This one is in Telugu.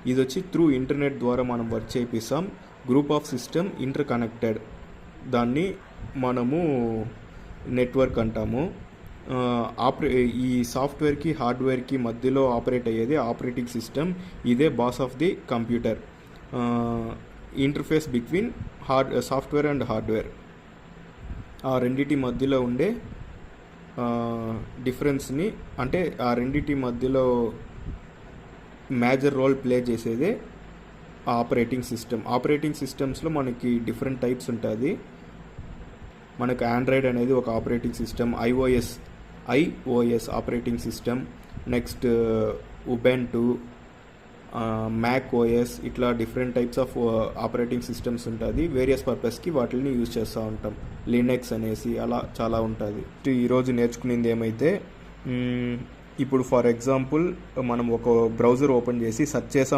ఇది వచ్చి త్రూ ఇంటర్నెట్ ద్వారా మనం వర్క్ చేపిస్తాం. Group of system inter connected, దాన్ని మనము నెట్వర్క్ అంటాము. ఈ సాఫ్ట్వేర్కి హార్డ్వేర్కి మధ్యలో ఆపరేట్ అయ్యేది ఆపరేటింగ్ సిస్టమ్. ఇదే boss of the computer. Interface between software and hardware. ఆ రెండిటి మధ్యలో ఉండే డిఫరెన్స్ని, అంటే ఆ రెండిటి మధ్యలో మేజర్ రోల్ ప్లే చేసేదే ఆపరేటింగ్ సిస్టమ్. ఆపరేటింగ్ సిస్టమ్స్లో మనకి డిఫరెంట్ టైప్స్ ఉంటుంది. మనకు ఆండ్రాయిడ్ అనేది ఒక operating system, iOS operating system, next Ubuntu, Mac OS, ఇట్లా different types of operating systems ఉంటుంది. వేరియస్ పర్పస్కి వాటిని యూజ్ చేస్తూ ఉంటాం. లినక్స్ అనేసి అలా చాలా ఉంటుంది. ఈరోజు నేర్చుకునేది ఏమైతే, ఇప్పుడు ఫర్ ఎగ్జాంపుల్ మనం ఒక బ్రౌజర్ ఓపెన్ చేసి సెర్చ్ చేసాం